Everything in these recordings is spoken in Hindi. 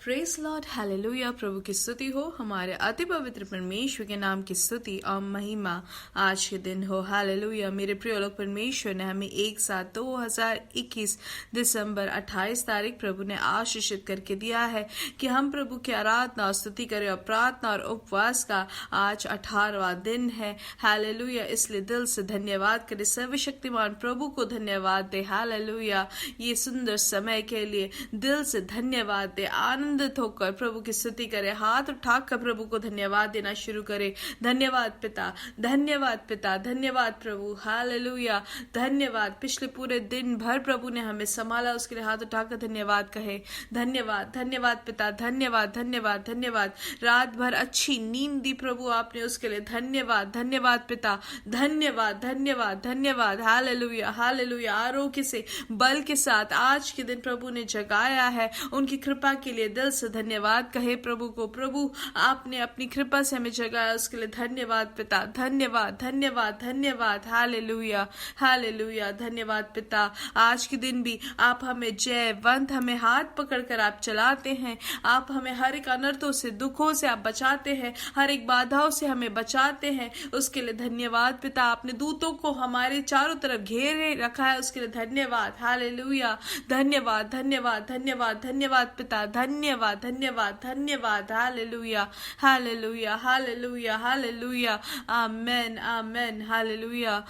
Praise Lord, hallelujah. प्रभु की स्तुति हो, हमारे अति पवित्र परमेश्वर के नाम की स्तुति और महिमा आज के दिन हो। हालेलुया। मेरे प्रिय लोग, परमेश्वर ने हमें एक साथ 2021 दिसंबर 28 तारीख प्रभु ने आशीषित करके दिया है कि हम प्रभु की आराधना और स्तुति करें और प्रार्थना और उपवास का आज 18वां दिन है। हालेलुया। इसलिए दिल से धन्यवाद करें, सर्वशक्तिमान प्रभु को धन्यवाद दे। हालेलुया। ये सुंदर समय के लिए दिल से धन्यवाद दे, आनंदित होकर प्रभु की स्तुति करें, हाथ उठाकर प्रभु को धन्यवाद देना शुरू करें। धन्यवाद पिता, धन्यवाद पिता, धन्यवाद प्रभु। हालेलुया। धन्यवाद, पिछले पूरे दिन भर प्रभु ने हमें संभाला, उसके लिए हाथ उठाकर धन्यवाद कहे। धन्यवाद, धन्यवाद पिता, धन्यवाद, धन्यवाद, धन्यवाद। रात भर अच्छी नींद दी प्रभु आपने, उसके लिए धन्यवाद, धन्यवाद पिता, धन्यवाद, धन्यवाद, धन्यवाद। Hallelujah, hallelujah. आरोग्य से, बल के साथ आज के दिन प्रभु ने जगाया है, उनकी कृपा के लिए दिल से धन्यवाद कहे प्रभु को। प्रभु आपने अपनी कृपा से हमें जगाया, उसके लिए धन्यवाद पिता, धन्यवाद, धन्यवाद, धन्यवाद। Hallelujah, hallelujah. धन्यवाद पिता। आज के दिन भी आप हमें जयवंत, हमें हाथ पकड़कर आप चलाते हैं। आप हमें हर एक अनर्थों से, दुखों से आप बचाते हैं, हर एक बाधाओं से हमें बचाते हैं, उसके लिए धन्यवाद पिता। आपने दूतों को हमारे चारों तरफ घेरे रखा है, उसके लिए धन्यवाद। हालेलुया। धन्यवाद, धन्यवाद, धन्यवाद, धन्यवाद पिता, धन्यवाद, धन्यवाद, धन्यवाद। Hallelujah, hallelujah, hallelujah, hallelujah. Amen, amen. Hallelujah.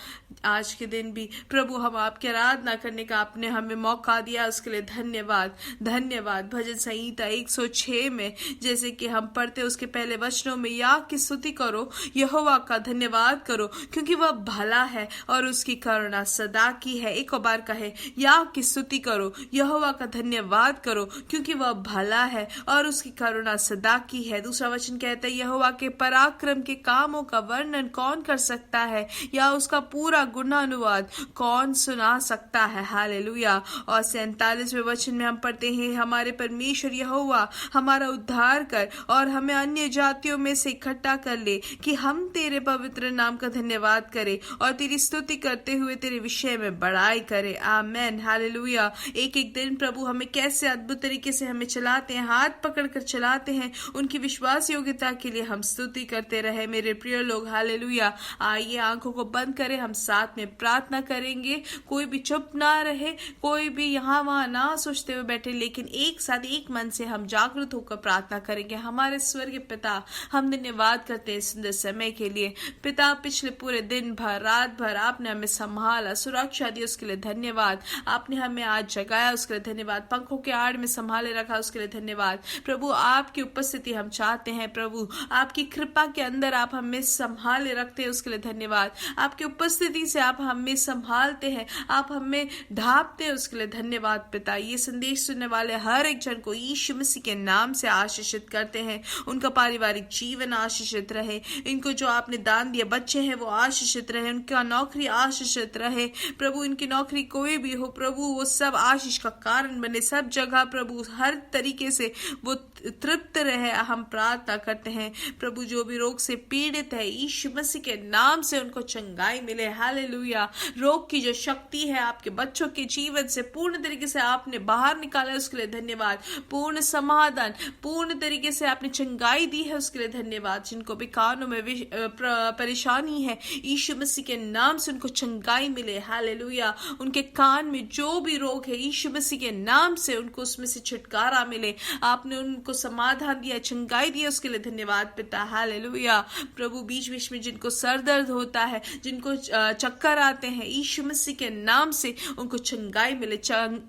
आज के दिन भी प्रभु हम आपकी आराधना करने का आपने हमें मौका दिया, उसके लिए धन्यवाद, धन्यवाद। भजन संहिता 106 में जैसे कि हम पढ़ते, उसके पहले वचनों में, या की स्तुति करो, यहोवा का धन्यवाद करो, क्योंकि वह भला है और उसकी करुणा सदा की है। एक और बार कहे, या की स्तुति करो, यहोवा का धन्यवाद करो, क्योंकि वह भला है और उसकी करुणा सदा की है। दूसरा वचन कहता है, यहोवा के पराक्रम के कामों का वर्णन कौन कर सकता है, या उसका पूरा गुणानुवाद कौन सुना सकता है। हालेलुया। और 47वें वचन में हम पढ़ते हैं, हमारे परमेश्वर यहोवा हमारा उद्धार कर और हमें अन्य जातियों में से इकट्ठा कर ले, कि हम तेरे पवित्र नाम का धन्यवाद करें और तेरी स्तुति करते हुए तेरे विषय में बड़ाई करें। आमेन। हालेलुया। एक एक दिन प्रभु हमें कैसे अद्भुत तरीके से हमें चलाते हैं, हाथ पकड़कर चलाते हैं, उनकी विश्वास योग्यता के लिए हम स्तुति करते रहे मेरे प्रिय लोग। हालेलुया। आइए आंखों को बंद करें, हम साथ में प्रार्थना करेंगे। कोई भी चुप ना रहे, कोई भी यहाँ वहां ना सोचते हुए बैठे, लेकिन एक साथ एक मन से हम जागृत होकर प्रार्थना करेंगे। हमारे स्वर्गीय पिता, हम धन्यवाद करते हैं सुंदर समय के लिए। पिता, पिछले पूरे दिन भर, रात भर आपने हमें संभाला, सुरक्षा दी, उसके लिए धन्यवाद। आपने हमें आज जगाया, उसके लिए धन्यवाद। पंखों के आड़ में संभाले रखा, उसके लिए धन्यवाद। प्रभु आपकी उपस्थिति हम चाहते हैं, प्रभु आपकी कृपा के अंदर आप हमें संभाले रखते हैं, उसके लिए धन्यवाद। आपकी उपस्थिति से आप हमें संभालते हैं, आप हमें ढांपते हैं, उसके लिए धन्यवाद पिता। ये संदेश सुनने वाले हर एक जन को यीशु मसीह के नाम से आशीषित करते हैं, उनका पारिवारिक जीवन आशीषित रहे, इनको जो आपने दान दिए बच्चे हैं वो आशीषित रहे, उनका नौकरी आशीषित रहे प्रभु। इनकी नौकरी कोई भी हो प्रभु, वो सब आशीष का कारण बने, सब जगह प्रभु हर तरीके से वो तृप्त रहे, हम प्रार्थना करते हैं प्रभु। जो भी रोग से पीड़ित है, यीशु मसीह के नाम से उनको चंगाई मिले। हालेलुया। रोग की जो शक्ति है आपके बच्चों के जीवन से पूर्ण तरीके से आपने बाहर निकाला है, उसके लिए धन्यवाद। पूर्ण समाधान, पूर्ण तरीके से आपने चंगाई दी है, उसके लिए धन्यवाद। जिनको भी कानों में परेशानी है, यीशु मसीह के नाम से उनको चंगाई मिले। हालेलुया। उनके कान में जो भी रोग है, यीशु मसीह के नाम से उनको उसमें से छुटकारा मिले। आपने उनको समाधान दिया, चंगाई दिया, उसके लिए धन्यवाद पिता। हालेलुया। प्रभु बीच बीच में जिनको सर दर्द होता है, जिनको चक्कर आते हैं, यीशु मसीह के नाम से उनको चंगाई मिले।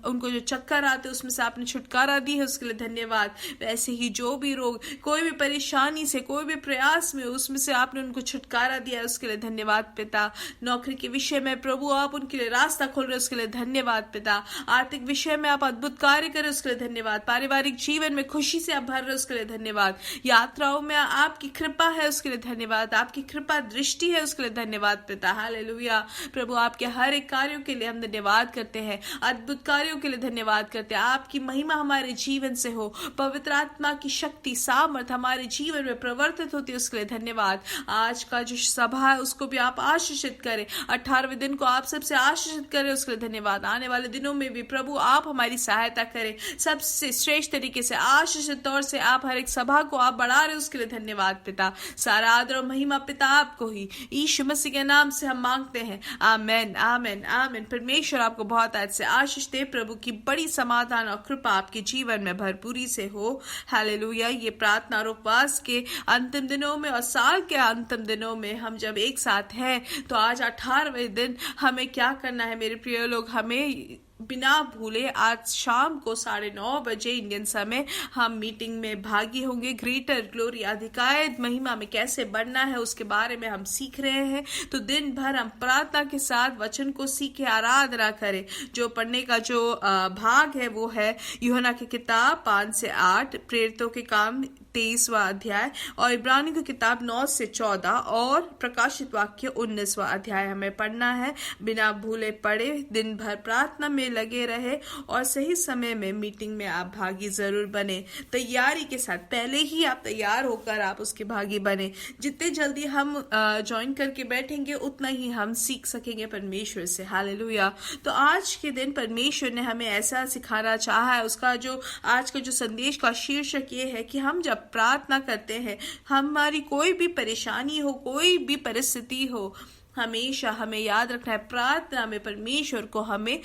उनको जो चक्कर आते हैं उसमें से आपने छुटकारा दी है, उसके लिए धन्यवाद। वैसे ही जो भी रोग, कोई भी परेशानी से, कोई भी प्रयास में, उसमें से आपने उनको छुटकारा दिया है, उसके लिए धन्यवाद पिता। नौकरी के विषय में प्रभु आप उनके लिए रास्ता खोल रहे, उसके लिए धन्यवाद पिता। आर्थिक विषय में आप अद्भुत कार्य करें, उसके लिए धन्यवाद। पारिवारिक जीवन में खुशी से आप भर रहे, उसके लिए धन्यवाद। यात्राओं में आपकी कृपा है, उसके लिए धन्यवाद। आपकी कृपा दृष्टि है, उसके लिए धन्यवाद पिता। हालेलुया। प्रभु आपके हर एक कार्यों के लिए हम धन्यवाद करते हैं, अद्भुत कार्यों के लिए धन्यवाद करते हैं। आपकी महिमा हमारे जीवन से हो, पवित्र आत्मा की शक्ति, सामर्थ हमारे जीवन में प्रवर्तित होती है, उसके लिए धन्यवाद। आज का जो सभा है उसको भी आप आशीषित करें, 18वें दिन को आप सबसे आशीषित करें, उसके लिए धन्यवाद। आने वाले दिनों में भी प्रभु आप हमारी सहायता करें, सबसे श्रेष्ठ तरीके तरीके से आशीषित तौर से आप हर एक सभा को आप बढ़ा रहे हो, उसके लिए धन्यवाद पिता। सारा आदर और महिमा पिता आपको ही यीशु मसीह के नाम से हम मांगते हैं। आमेन आमेन आमेन। परमेश्वर आपको बहुत आज से आशीष दे। प्रभु की बड़ी समाधान और कृपा आपके जीवन में भरपूरी से हो। हालेलुया। ये प्रार्थना और उपवास के अंतिम दिनों में और साल के अंतिम दिनों में हम जब एक साथ हैं, तो आज 18वें दिन हमें क्या करना है मेरे प्रिय लोग? हमें बिना भूले आज शाम को 9:30 बजे इंडियन समय हम मीटिंग में भागी होंगे। ग्रेटर ग्लोरी अधिकायत महिमा में कैसे बढ़ना है उसके बारे में हम सीख रहे हैं। तो दिन भर हम प्रार्थना के साथ वचन को सीखे, आराधना करें। जो पढ़ने का जो भाग है वो है यूहन्ना की किताब 5 से 8, प्रेरितों के काम 23वां अध्याय, और इब्रानियों की किताब 9 से 14 और प्रकाशित वाक्य 19वां अध्याय हमें पढ़ना है। बिना भूले पढ़े, दिन भर प्रार्थना में लगे रहे और सही समय में मीटिंग में आप भागी जरूर बने। तैयारी के साथ पहले ही आप तैयार होकर आप उसके भागी बने। जितने जल्दी हम ज्वाइन करके बैठेंगे उतना ही हम सीख सकेंगे परमेश्वर से। हालेलुया। तो आज के दिन परमेश्वर ने हमें ऐसा सिखाना चाहा है। उसका जो आज का जो संदेश का शीर्षक ये है कि हम जब प्रार्थना करते हैं, हमारी कोई भी परेशानी हो, कोई भी परिस्थिति हो, हमेशा हमें याद रखना है प्रार्थना में परमेश्वर को हमें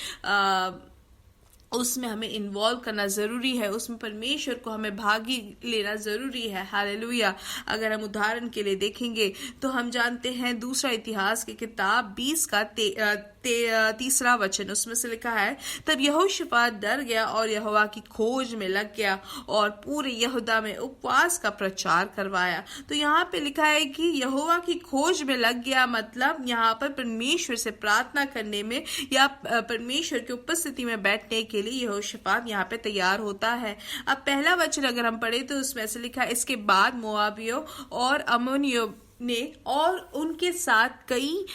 उसमें हमें इन्वॉल्व करना जरूरी है। उसमें परमेश्वर को हमें भागी लेना जरूरी है। हालेलुया। अगर हम उदाहरण के लिए देखेंगे तो हम जानते हैं दूसरा इतिहास की किताब 20 का 3 वचन, उसमें से लिखा है, तब यहोशापात डर गया और यहोवा की खोज में लग गया और पूरे यहूदा में उपवास का प्रचार करवाया। तो यहाँ पे लिखा है कि यहोवा की खोज में लग गया, मतलब यहाँ पर परमेश्वर से प्रार्थना करने में या परमेश्वर की उपस्थिति में बैठने के लिए यहोशापात यहाँ पे तैयार होता है। अब पहला वचन अगर हम पढ़े तो उसमें से लिखा है, इसके बाद मोआबियों और अम्मोनियों ने और उनके साथ कई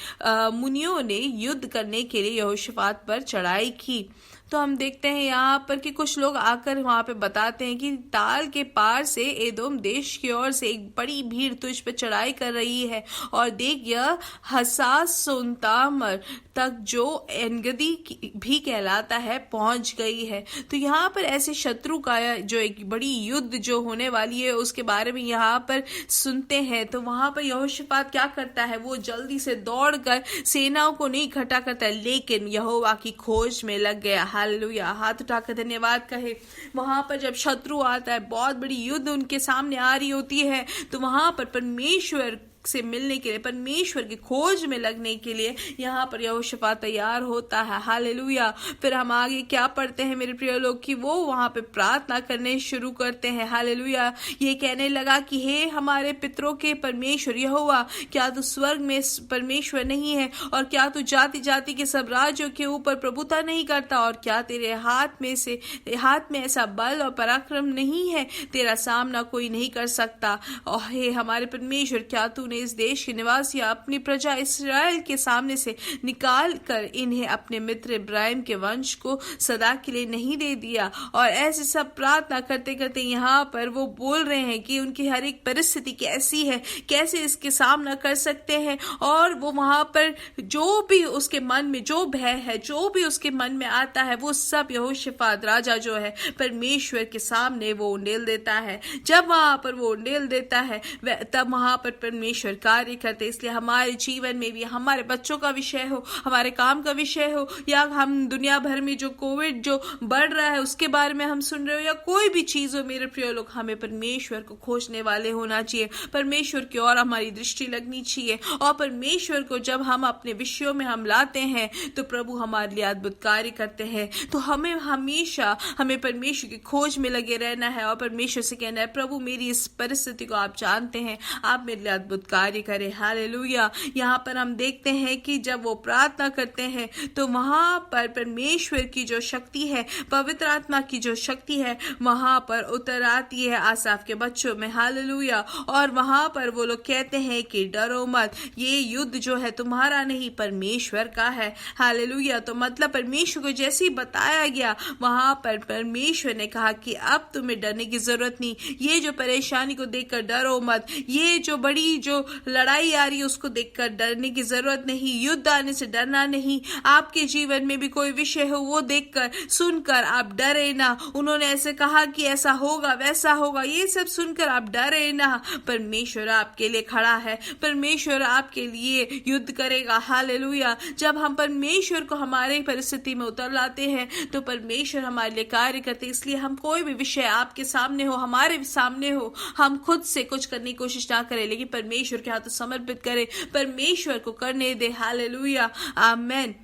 मुनियों ने युद्ध करने के लिए यहोशापात पर चढ़ाई की। तो हम देखते हैं यहाँ पर कि कुछ लोग आकर वहां पे बताते हैं कि ताल के पार से एदोम देश की ओर से एक बड़ी भीड़ तुझ पे चढ़ाई कर रही है, और देख यह हसासोंतामर तक जो एनगदी भी कहलाता है पहुंच गई है। तो यहाँ पर ऐसे शत्रु का जो एक बड़ी युद्ध जो होने वाली है उसके बारे में यहाँ पर सुनते हैं। तो वहां पर यहोशापात क्या करता है, वो जल्दी से दौड़कर सेनाओं को नहीं इकट्ठा करता है, लेकिन यहोवा की खोज में लग गया। हालेलुया। हाथ उठाकर धन्यवाद कहे। वहां पर जब शत्रु आता है, बहुत बड़ी युद्ध उनके सामने आ रही होती है, तो वहां पर परमेश्वर से मिलने के लिए, परमेश्वर की खोज में लगने के लिए यहाँ पर यहोशापात तैयार होता है। हालेलुया। फिर हम आगे क्या पढ़ते हैं मेरे प्रिय लोग कि वो वहां पे प्रार्थना करने शुरू करते हैं। हालेलुया। ये कहने लगा कि हे हमारे पितरों के परमेश्वर यहोवा, क्या तू स्वर्ग में परमेश्वर नहीं है, और क्या तू जाति जाति के सब राज्यों के ऊपर प्रभुता नहीं करता, और क्या तेरे हाथ में ऐसा बल और पराक्रम नहीं है, तेरा सामना कोई नहीं कर सकता। और हे हमारे परमेश्वर, क्या तूने इस देश के निवासी अपनी प्रजा इस्राएल के सामने से निकाल कर इन्हें अपने मित्र इब्राहिम के वंश को सदा के लिए नहीं दे दिया। और ऐसे सब प्रार्थना करते करते यहाँ पर वो बोल रहे हैं कि उनकी हर एक परिस्थिति कैसी है, कैसे इसके सामना कर सकते हैं। और वो वहां पर जो भी उसके मन में जो भय है, जो भी उसके मन में आता है, वो सब यहोशापात राजा जो है परमेश्वर के सामने वो उंडेल देता है। जब वहां पर वो उंडेल देता है तब वहां पर परमेश्वर कार्य करते। इसलिए हमारे जीवन में भी, हमारे बच्चों का विषय हो, हमारे काम का विषय हो, या हम दुनिया भर में जो कोविड जो बढ़ रहा है उसके बारे में हम सुन रहे हो, या कोई भी चीज हो मेरे प्रिय लोग, हमें परमेश्वर को खोजने वाले होना चाहिए। परमेश्वर की ओर हमारी दृष्टि लगनी चाहिए, और परमेश्वर को जब हम अपने विषयों में हम लाते हैं तो प्रभु हमारे लिए अद्भुत कार्य करते हैं। तो हमें हमेशा परमेश्वर की खोज में लगे रहना है और परमेश्वर से कहना है, प्रभु मेरी इस परिस्थिति को आप जानते हैं, आप मेरे लिए अद्भुत कार्य करें। हालेलुया। यहाँ पर हम देखते हैं कि जब वो प्रार्थना करते हैं तो वहां पर परमेश्वर की जो शक्ति है, पवित्र आत्मा की जो शक्ति है वहां पर उतर आती है आसाफ के बच्चों में। हालेलुया। और वहां पर वो लोग कहते हैं कि डरो मत, ये युद्ध जो है तुम्हारा नहीं परमेश्वर का है। हालेलुया। तो मतलब परमेश्वर को जैसे ही बताया गया वहां पर परमेश्वर ने कहा कि अब तुम्हें डरने की जरूरत नहीं, ये जो परेशानी को देखकर डरो मत, ये जो बड़ी जो जो लड़ाई आ रही है उसको देखकर डरने की जरूरत नहीं, युद्ध आने से डरना नहीं। आपके जीवन में भी कोई विषय हो वो देखकर सुनकर आप डरे ना। उन्होंने ऐसे कहा कि ऐसा होगा वैसा होगा, ये सब सुनकर आप डरे ना। परमेश्वर आपके लिए खड़ा है, परमेश्वर आपके लिए युद्ध करेगा। हालेलुया। जब हम परमेश्वर को हमारे परिस्थिति में उतर लाते हैं तो परमेश्वर हमारे लिए कार्य करते। इसलिए हम कोई भी विषय आपके सामने हो, हमारे सामने हो, हम खुद से कुछ करने की कोशिश ना करें, लेकिन परमेश्वर के हाथों समर्पित करें, परमेश्वर को करने दे। हालेलुया, आमेन।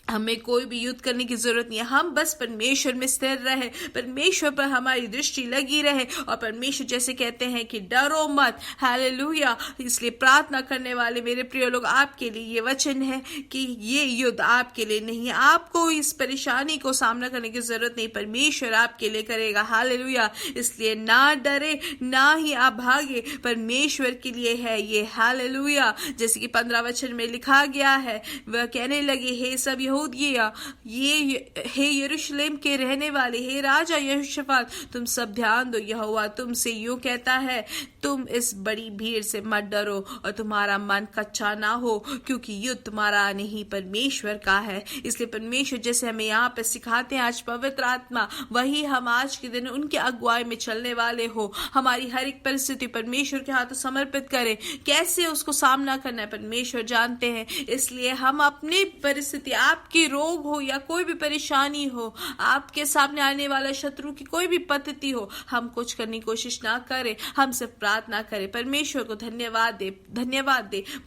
हमें कोई भी युद्ध करने की जरूरत नहीं है, हम बस परमेश्वर में स्थिर रहे, परमेश्वर पर हमारी दृष्टि लगी रहे। और परमेश्वर जैसे कहते हैं कि डरो मत। हालेलुया। इसलिए प्रार्थना करने वाले मेरे प्रिय लोग, आपके लिए ये वचन है कि ये युद्ध आपके लिए नहीं है, आपको इस परेशानी को सामना करने की जरूरत नहीं, परमेश्वर आपके लिए करेगा। हालेलुया। इसलिए ना डरे ना ही आप भागे, परमेश्वर के लिए है ये। हालेलुया। जैसे कि 15 वचन में लिखा गया है, वह कहने लगे, हे सब यहूदिया, ये हे यरूशलेम के रहने वाले, हे राजा यहोशापात, तुम सब ध्यान दो, यहोवा तुमसे यूं कहता है, तुम इस बड़ी भीड़ से मत डरो और तुम्हारा मन कच्चा ना हो, क्योंकि युद्ध तुम्हारा नहीं परमेश्वर का है। इसलिए परमेश्वर जैसे हमें यहाँ पे सिखाते हैं आज पवित्र आत्मा, वही हम आज के दिन उनके अगुवाई में चलने वाले हो। हमारी हर एक परिस्थिति परमेश्वर के हाथों समर्पित करें, कैसे उसको सामना करना है परमेश्वर जानते हैं। इसलिए हम अपनी परिस्थिति, आपकी रोग हो या कोई भी परेशानी हो, आपके सामने आने वाला शत्रु की कोई भी पद्धति हो, हम कुछ करने की कोशिश ना करें, हम सिर्फ प्रार्थना करें, परमेश्वर को धन्यवाद दे,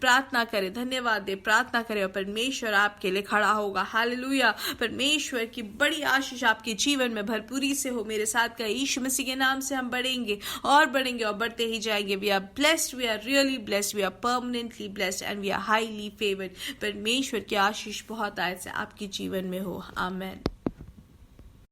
प्रार्थना करें, धन्यवाद दे, प्रार्थना करें और परमेश्वर आपके लिए खड़ा होगा। हालेलुया। परमेश्वर की बड़ी आशीष आपके जीवन में भरपूरी से हो। मेरे साथ का यीशु मसीह के नाम से हम बढ़ेंगे और बढ़ते ही जाएंगे। We are blessed, we are really blessed, we are permanently blessed and we are highly favoured. परमेश्वर की आशीष बहुत आय से आपके जीवन में हो। आमेन।